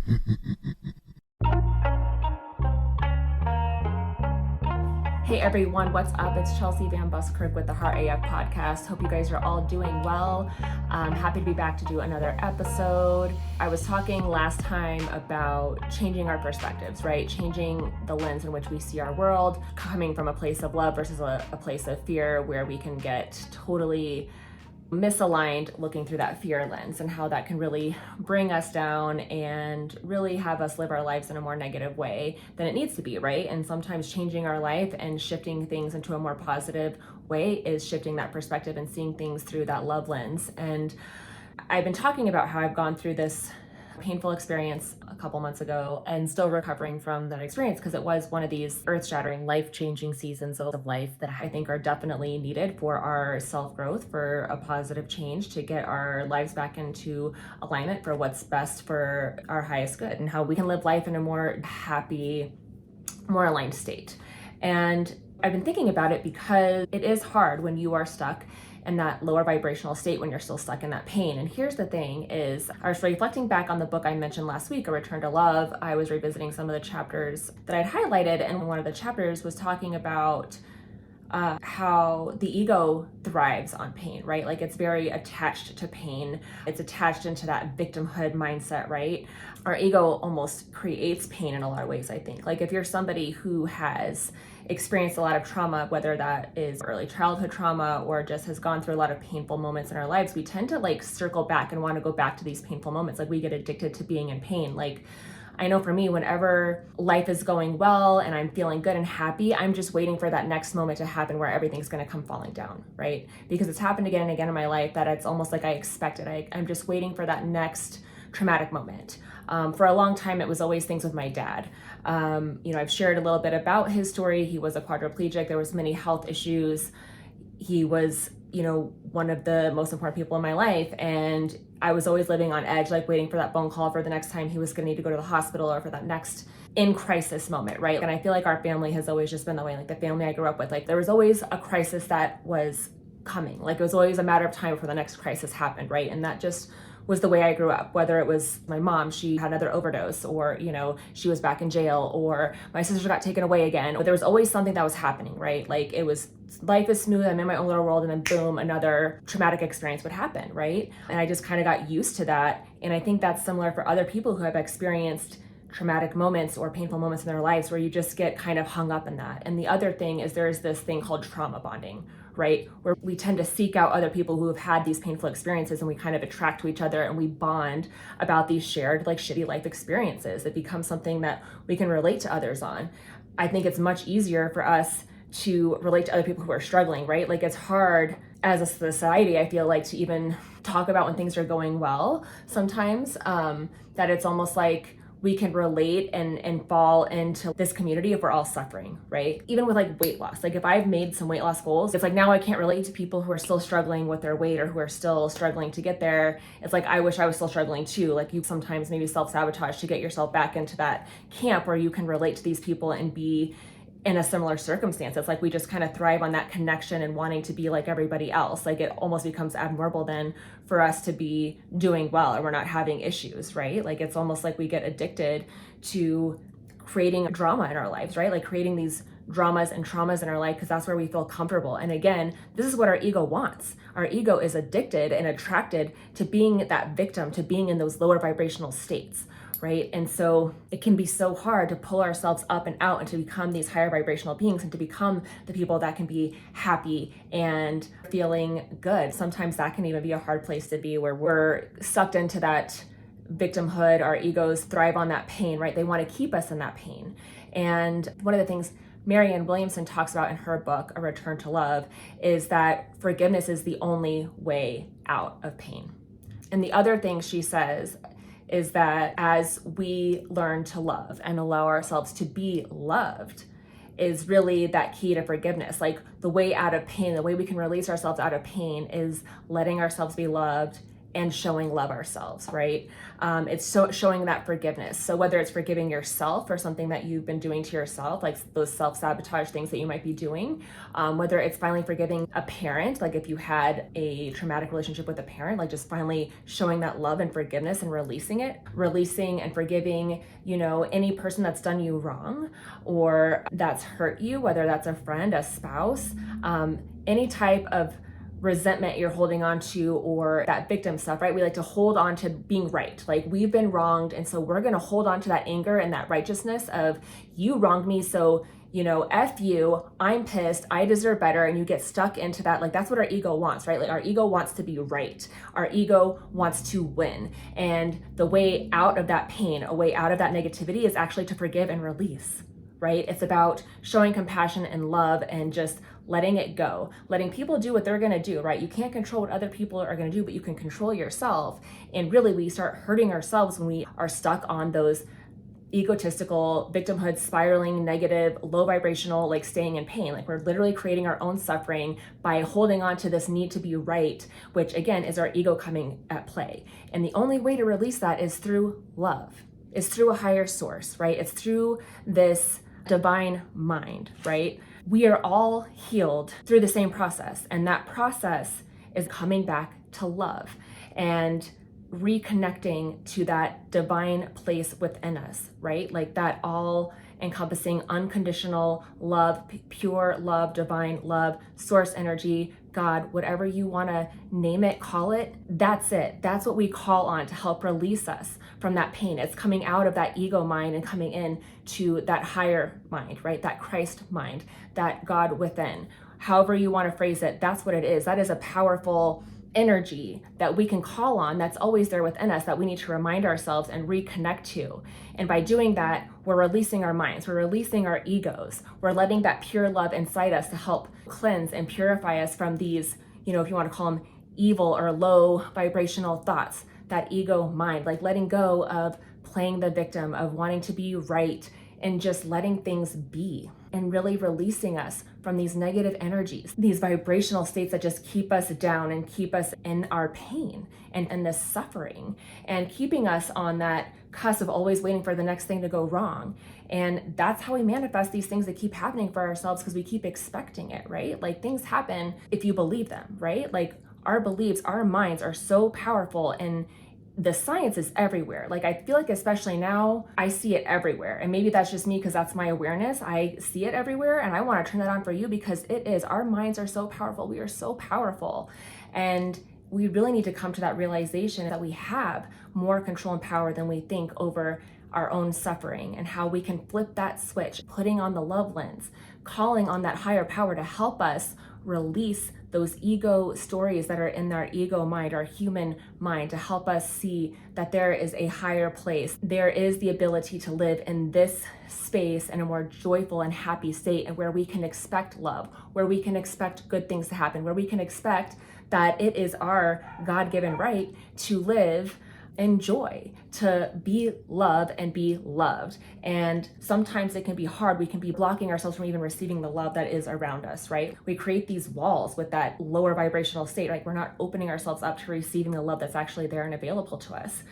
Hey everyone, what's up? It's Chelsea VanBuskirk with the Heart AF podcast. Hope you guys are all doing well. I'm happy to be back to do another episode. I was talking last time about changing our perspectives, right? Changing the lens in which we see our world, coming from a place of love versus a place of fear where we can get totally misaligned looking through that fear lens, and how that can really bring us down and really have us live our lives in a more negative way than it needs to be, right? And sometimes changing our life and shifting things into a more positive way is shifting that perspective and seeing things through that love lens. And I've been talking about how I've gone through this painful experience a couple months ago and still recovering from that experience, because it was one of these earth-shattering, life-changing seasons of life that I think are definitely needed for our self-growth, for a positive change, to get our lives back into alignment for what's best for our highest good and how we can live life in a more happy, more aligned state. And I've been thinking about it because it is hard when you are stuck in that lower vibrational state, when you're still stuck in that pain. And here's the thing is, I was reflecting back on the book I mentioned last week, A Return to Love. I was revisiting some of the chapters that I'd highlighted, and one of the chapters was talking about how the ego thrives on pain, right? Like, it's very attached to pain. It's attached into that victimhood mindset, right? Our ego almost creates pain in a lot of ways, I think. Like, if you're somebody who has experienced a lot of trauma, whether that is early childhood trauma or just has gone through a lot of painful moments in our lives, we tend to like circle back and want to go back to these painful moments. Like, we get addicted to being in pain. Like, I know for me, whenever life is going well and I'm feeling good and happy, I'm just waiting for that next moment to happen where everything's going to come falling down, right? Because it's happened again and again in my life that it's almost like I expect it. I'm just waiting for that next traumatic moment. For a long time, it was always things with my dad. I've shared a little bit about his story. He was a quadriplegic. There was many health issues. He was, one of the most important people in my life. And I was always living on edge, like waiting for that phone call for the next time he was going to need to go to the hospital, or for that next in crisis moment, right? And I feel like our family has always just been that way. Like, the family I grew up with, like, there was always a crisis that was coming. Like, it was always a matter of time before the next crisis happened, right? And that just was the way I grew up. Whether it was my mom, she had another overdose, or, she was back in jail, or my sister got taken away again. But there was always something that was happening, right? Like, it was, life is smooth, I'm in my own little world, and then boom, another traumatic experience would happen, right? And I just kind of got used to that. And I think that's similar for other people who have experienced traumatic moments or painful moments in their lives, where you just get kind of hung up in that. And the other thing is, there's this thing called trauma bonding, right? Where we tend to seek out other people who have had these painful experiences, and we kind of attract to each other, and we bond about these shared, like, shitty life experiences. It becomes something that we can relate to others on. I think it's much easier for us to relate to other people who are struggling, right? Like, it's hard as a society, I feel like, to even talk about when things are going well sometimes, that it's almost like we can relate and fall into this community if we're all suffering, right? Even with like weight loss, like if I've made some weight loss goals, it's like now I can't relate to people who are still struggling with their weight, or who are still struggling to get there. It's like, I wish I was still struggling too. Like, you sometimes maybe self-sabotage to get yourself back into that camp where you can relate to these people and be in a similar circumstance. It's like we just kind of thrive on that connection and wanting to be like everybody else. Like, it almost becomes abnormal then for us to be doing well, or we're not having issues, right? Like, it's almost like we get addicted to creating drama in our lives, right? Like, creating these dramas and traumas in our life, because that's where we feel comfortable. And again, this is what our ego wants. Our ego is addicted and attracted to being that victim, to being in those lower vibrational states, right? And so it can be so hard to pull ourselves up and out and to become these higher vibrational beings, and to become the people that can be happy and feeling good. Sometimes that can even be a hard place to be, where we're sucked into that victimhood. Our egos thrive on that pain, right? They want to keep us in that pain. And one of the things Marianne Williamson talks about in her book, A Return to Love, is that forgiveness is the only way out of pain. And the other thing she says is that as we learn to love and allow ourselves to be loved, is really that key to forgiveness. Like, the way out of pain, the way we can release ourselves out of pain, is letting ourselves be loved and showing love ourselves, right? It's showing that forgiveness. So whether it's forgiving yourself for something that you've been doing to yourself, like those self-sabotage things that you might be doing, whether it's finally forgiving a parent, like if you had a traumatic relationship with a parent, like just finally showing that love and forgiveness and releasing and forgiving, any person that's done you wrong or that's hurt you, whether that's a friend, a spouse, any type of resentment you're holding on to, or that victim stuff, right? We like to hold on to being right. Like we've been wronged. And so we're going to hold on to that anger and that righteousness of you wronged me. So, F you, I'm pissed, I deserve better. And you get stuck into that. Like that's what our ego wants, right? Like our ego wants to be right. Our ego wants to win. And the way out of that pain, a way out of that negativity is actually to forgive and release, right? It's about showing compassion and love and just letting it go, letting people do what they're going to do, right? You can't control what other people are going to do, but you can control yourself. And really we start hurting ourselves when we are stuck on those egotistical, victimhood, spiraling, negative, low vibrational, like staying in pain. Like we're literally creating our own suffering by holding on to this need to be right, which again is our ego coming at play. And the only way to release that is through love, is through a higher source, right? It's through this divine mind, right? We are all healed through the same process. And that process is coming back to love and reconnecting to that divine place within us, right? Like that all encompassing unconditional love, pure love, divine love, source energy, God, whatever you want to name it, call it, that's it. That's what we call on to help release us from that pain. It's coming out of that ego mind and coming in to that higher mind, right? That Christ mind, that God within. However you want to phrase it, that's what it is. That is a powerful energy that we can call on that's always there within us that we need to remind ourselves and reconnect to. And by doing that, we're releasing our minds, we're releasing our egos, we're letting that pure love inside us to help cleanse and purify us from these, if you want to call them evil or low vibrational thoughts, that ego mind, like letting go of playing the victim, of wanting to be right, and just letting things be and really releasing us from these negative energies, these vibrational states that just keep us down and keep us in our pain and this suffering, and keeping us on that cusp of always waiting for the next thing to go wrong. And that's how we manifest these things that keep happening for ourselves, because we keep expecting it, right? Like things happen if you believe them, right? Like our beliefs, our minds are so powerful, and the science is everywhere. Like I feel like especially now, I see it everywhere. And maybe that's just me because that's my awareness. I see it everywhere, and I want to turn that on for you because it is. Our minds are so powerful. We are so powerful. And we really need to come to that realization that we have more control and power than we think over our own suffering, and how we can flip that switch, putting on the love lens, calling on that higher power to help us release those ego stories that are in our ego mind, our human mind, to help us see that there is a higher place. There is the ability to live in this space in a more joyful and happy state, and where we can expect love, where we can expect good things to happen, where we can expect that it is our God-given right to live in joy, to be loved and be loved. And sometimes it can be hard. We can be blocking ourselves from even receiving the love that is around us, right? We create these walls with that lower vibrational state, like we're not opening ourselves up to receiving the love that's actually there and available to us.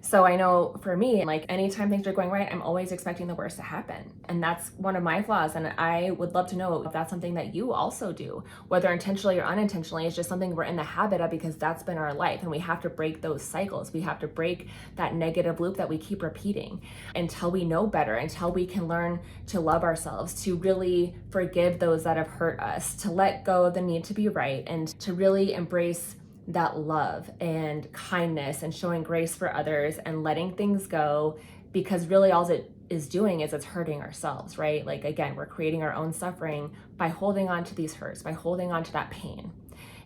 So I know for me, like anytime things are going right, I'm always expecting the worst to happen. And that's one of my flaws. And I would love to know if that's something that you also do, whether intentionally or unintentionally. It's just something we're in the habit of because that's been our life. And we have to break those cycles. We have to break that negative loop that we keep repeating until we know better, until we can learn to love ourselves, to really forgive those that have hurt us, to let go of the need to be right, and to really embrace that love and kindness and showing grace for others and letting things go, because really all it is doing is it's hurting ourselves, right? Like again, we're creating our own suffering by holding on to these hurts, by holding on to that pain.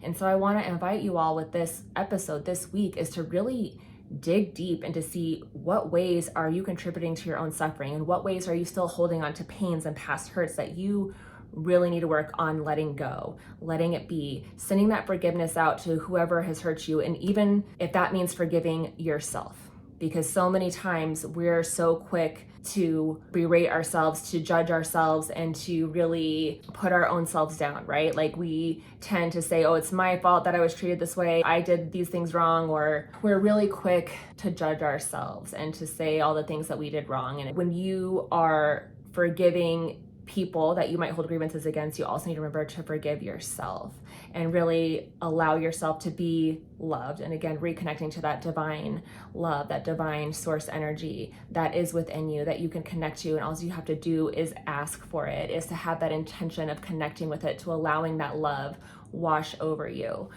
And so I want to invite you all with this episode this week is to really dig deep and to see what ways are you contributing to your own suffering, and what ways are you still holding on to pains and past hurts that you really need to work on letting go, letting it be, sending that forgiveness out to whoever has hurt you. And even if that means forgiving yourself, because so many times we're so quick to berate ourselves, to judge ourselves, and to really put our own selves down, right? Like we tend to say, oh, it's my fault that I was treated this way. I did these things wrong, or we're really quick to judge ourselves and to say all the things that we did wrong. And when you are forgiving people that you might hold grievances against, you also need to remember to forgive yourself and really allow yourself to be loved. And again, reconnecting to that divine love, that divine source energy that is within you, that you can connect to. And all you have to do is ask for it, is to have that intention of connecting with it, to allowing that love wash over you.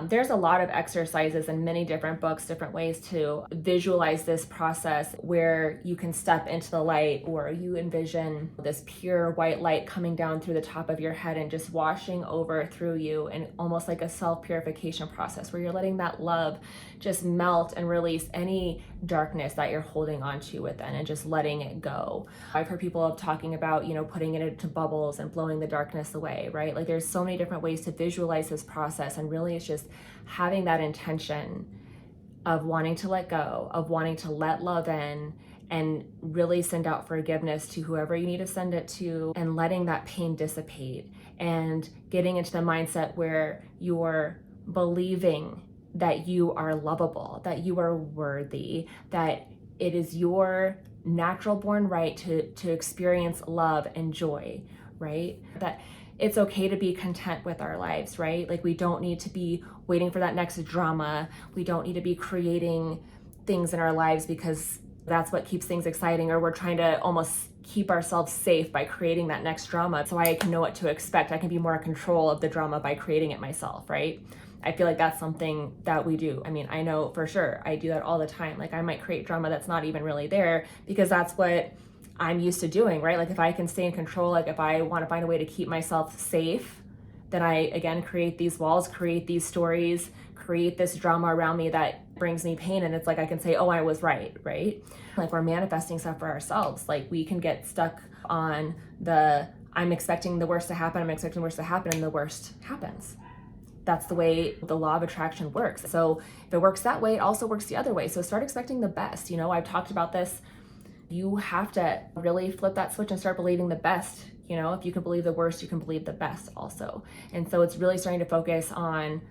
There's a lot of exercises in many different books, different ways to visualize this process where you can step into the light, or you envision this pure white light coming down through the top of your head and just washing over through you, and almost like a self-purification process where you're letting that love just melt and release any darkness that you're holding on to within and just letting it go. I've heard people talking about, putting it into bubbles and blowing the darkness away, right? Like there's so many different ways to visualize this process, and really it's just having that intention of wanting to let go, of wanting to let love in, and really send out forgiveness to whoever you need to send it to, and letting that pain dissipate, and getting into the mindset where you're believing that you are lovable, that you are worthy, that it is your natural born right to experience love and joy, right? That it's okay to be content with our lives, right? Like we don't need to be waiting for that next drama. We don't need to be creating things in our lives because that's what keeps things exciting, or we're trying to almost keep ourselves safe by creating that next drama so I can know what to expect. I can be more in control of the drama by creating it myself, right? I feel like that's something that we do. I mean, I know for sure I do that all the time. Like I might create drama that's not even really there because that's what I'm used to doing, right? Like if I can stay in control, like if I want to find a way to keep myself safe, then I, again, create these walls, create these stories, create this drama around me that brings me pain. And it's like I can say, oh, I was right? Like we're manifesting stuff for ourselves. Like we can get stuck on I'm expecting the worst to happen, and the worst happens. That's the way the law of attraction works. So if it works that way, it also works the other way. So start expecting the best. I've talked about this. You have to really flip that switch and start believing the best. If you can believe the worst, you can believe the best also. And so it's really starting to focus on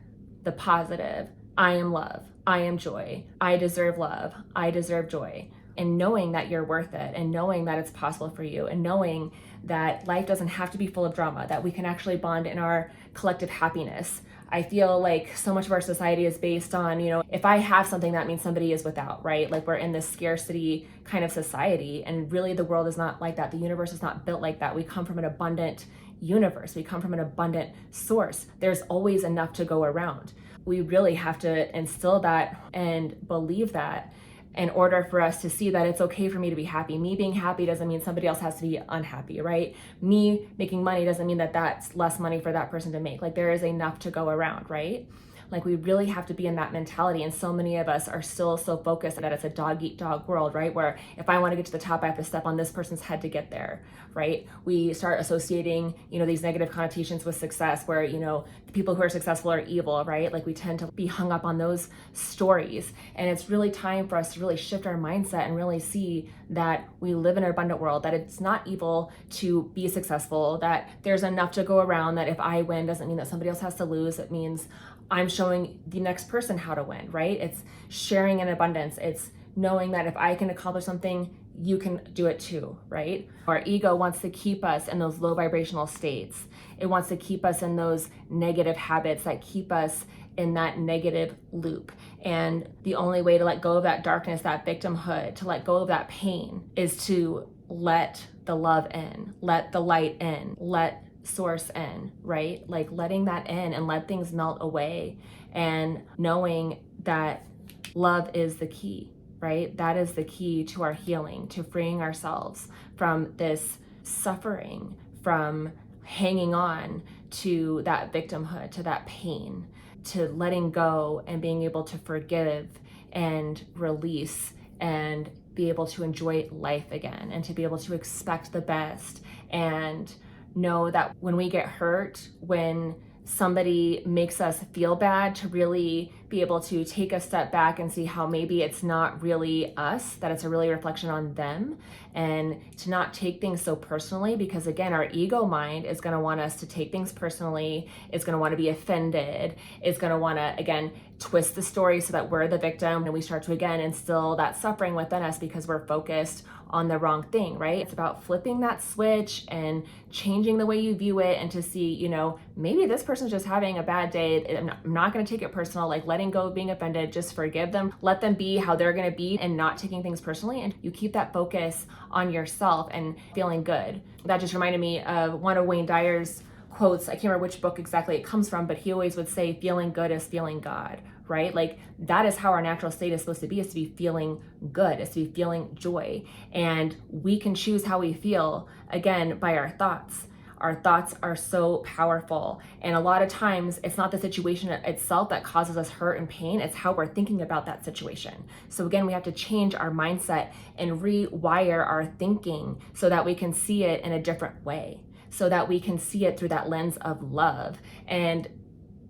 the positive. I am love. I am joy. I deserve love. I deserve joy. And knowing that you're worth it, and knowing that it's possible for you, and knowing that life doesn't have to be full of drama, that we can actually bond in our collective happiness. I feel like so much of our society is based on, if I have something, that means somebody is without, right? Like we're in this scarcity kind of society, and really the world is not like that. The universe is not built like that. We come from an abundant universe. We come from an abundant source. There's always enough to go around. We really have to instill that and believe that in order for us to see that it's okay for me to be happy. Me being happy doesn't mean somebody else has to be unhappy, right? Me making money doesn't mean that that's less money for that person to make. Like there is enough to go around, right? Like we really have to be in that mentality. And so many of us are still so focused that it's a dog eat dog world, right? Where if I want to get to the top, I have to step on this person's head to get there, right? We start associating, these negative connotations with success where, the people who are successful are evil, right? Like we tend to be hung up on those stories. And it's really time for us to really shift our mindset and really see that we live in an abundant world, that it's not evil to be successful, that there's enough to go around, that if I win doesn't mean that somebody else has to lose. It means I'm showing the next person how to win, right? It's sharing in abundance. It's knowing that if I can accomplish something, you can do it too, right? Our ego wants to keep us in those low vibrational states. It wants to keep us in those negative habits that keep us in that negative loop. And the only way to let go of that darkness, that victimhood, to let go of that pain is to let the love in, let the light in, let source in, right? Like letting that in and let things melt away, and knowing that love is the key, right? That is the key to our healing, to freeing ourselves from this suffering, from hanging on to that victimhood, to that pain, to letting go and being able to forgive and release and be able to enjoy life again, and to be able to expect the best, and know that when we get hurt, when somebody makes us feel bad, to really be able to take a step back and see how maybe it's not really us, that it's a really reflection on them, and to not take things so personally, because again, our ego mind is going to want us to take things personally. It's going to want to be offended. It's going to want to, again, twist the story so that we're the victim, and we start to, again, instill that suffering within us because we're focused on the wrong thing, right? It's about flipping that switch and changing the way you view it, and to see, maybe this person's just having a bad day. I'm not going to take it personal, like letting go of being offended, just forgive them, let them be how they're going to be, and not taking things personally. And you keep that focus on yourself and feeling good. That just reminded me of one of Wayne Dyer's quotes. I can't remember which book exactly it comes from, but he always would say, feeling good is feeling God, right? Like that is how our natural state is supposed to be, is to be feeling good, is to be feeling joy. And we can choose how we feel, again, by our thoughts. Our thoughts are so powerful. And a lot of times it's not the situation itself that causes us hurt and pain, it's how we're thinking about that situation. So again, we have to change our mindset and rewire our thinking so that we can see it in a different way, so that we can see it through that lens of love and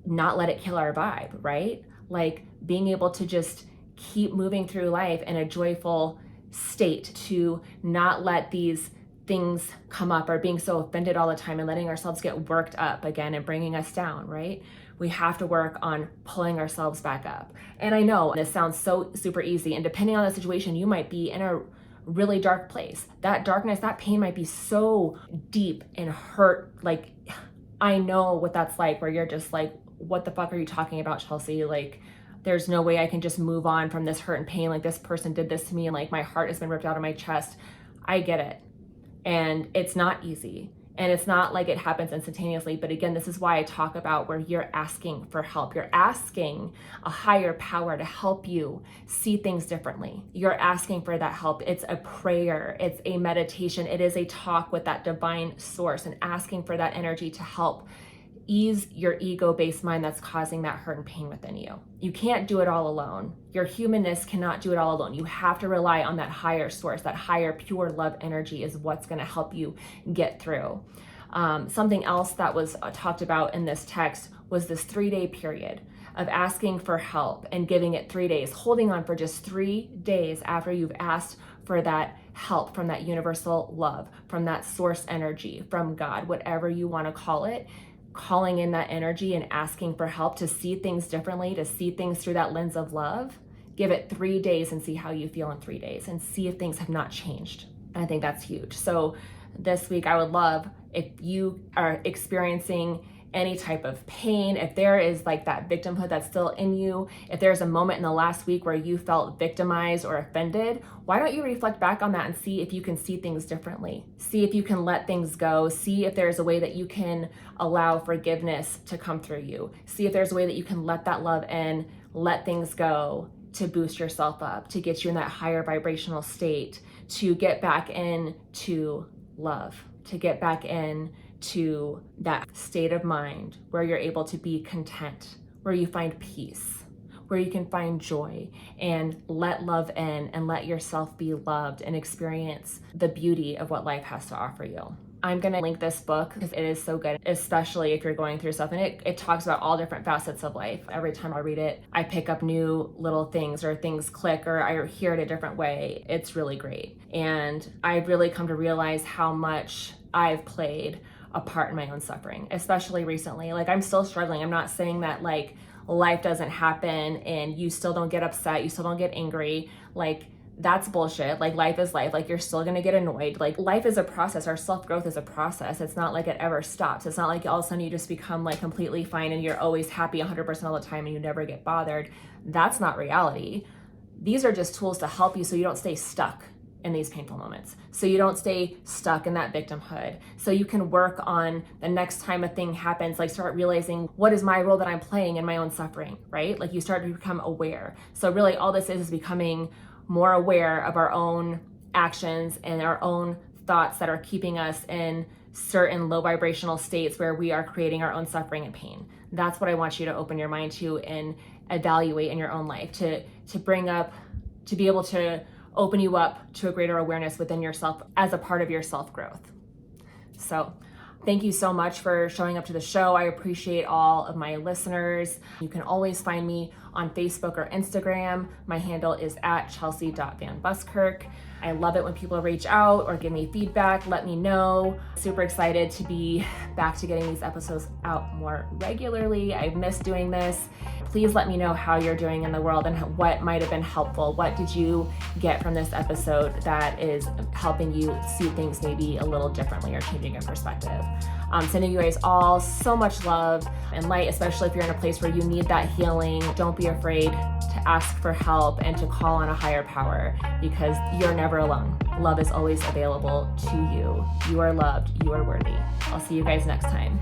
not let it kill our vibe, right? Like being able to just keep moving through life in a joyful state, to not let these things come up, or being so offended all the time and letting ourselves get worked up again and bringing us down, right? We have to work on pulling ourselves back up. And I know this sounds so super easy, and depending on the situation, you might be in a really dark place. That darkness, that pain might be so deep and hurt. Like, I know what that's like, where you're just like, what the fuck are you talking about, Chelsea? Like, there's no way I can just move on from this hurt and pain. Like, this person did this to me, and like my heart has been ripped out of my chest. I get it. And it's not easy. And it's not like it happens instantaneously. But again, this is why I talk about where you're asking for help. You're asking a higher power to help you see things differently. You're asking for that help. It's a prayer. It's a meditation. It is a talk with that divine source, and asking for that energy to help ease your ego-based mind that's causing that hurt and pain within you. You can't do it all alone. Your humanness cannot do it all alone. You have to rely on that higher source. That higher pure love energy is what's going to help you get through. Something else that was talked about in this text was this 3-day period of asking for help and giving it 3 days, holding on for just 3 days after you've asked for that help from that universal love, from that source energy, from God, whatever you want to call it. Calling in that energy and asking for help to see things differently, to see things through that lens of love. Give it 3 days and see how you feel in 3 days, and see if things have not changed. And I think that's huge. So this week, I would love if you are experiencing any type of pain, if there is like that victimhood that's still in you, if there's a moment in the last week where you felt victimized or offended, why don't you reflect back on that and see if you can see things differently? See if you can let things go. See if there's a way that you can allow forgiveness to come through you. See if there's a way that you can let that love in, let things go, to boost yourself up, to get you in that higher vibrational state, to get back into love, to get back in to that state of mind where you're able to be content, where you find peace, where you can find joy, and let love in and let yourself be loved and experience the beauty of what life has to offer you. I'm going to link this book because it is so good, especially if you're going through stuff. And it talks about all different facets of life. Every time I read it, I pick up new little things, or things click, or I hear it a different way. It's really great. And I've really come to realize how much I've played a part in my own suffering, especially recently. Like, I'm still struggling. I'm not saying that like life doesn't happen and you still don't get upset, you still don't get angry. Like, that's bullshit. Like, life is life. Like, you're still gonna get annoyed. Like, life is a process. Our self-growth is a process. It's not like it ever stops. It's not like all of a sudden you just become like completely fine and you're always happy 100% all the time and you never get bothered. That's not reality. These are just tools to help you so you don't stay stuck in these painful moments. So you don't stay stuck in that victimhood. So you can work on the next time a thing happens, like start realizing, what is my role that I'm playing in my own suffering, right? Like, you start to become aware. So really all this is becoming more aware of our own actions and our own thoughts that are keeping us in certain low vibrational states where we are creating our own suffering and pain. That's what I want you to open your mind to and evaluate in your own life, to bring up, to be able to open you up to a greater awareness within yourself as a part of your self-growth. So thank you so much for showing up to the show. I appreciate all of my listeners. You can always find me on Facebook or Instagram. My handle is at Chelsea.VanBuskirk. I love it when people reach out or give me feedback, let me know. Super excited to be back to getting these episodes out more regularly. I've missed doing this. Please let me know how you're doing in the world and what might have been helpful. What did you get from this episode that is helping you see things maybe a little differently or changing your perspective? Sending you guys all so much love and light, especially if you're in a place where you need that healing. Don't be afraid to ask for help and to call on a higher power, because you're never alone. Love is always available to you. You are loved. You are worthy. I'll see you guys next time.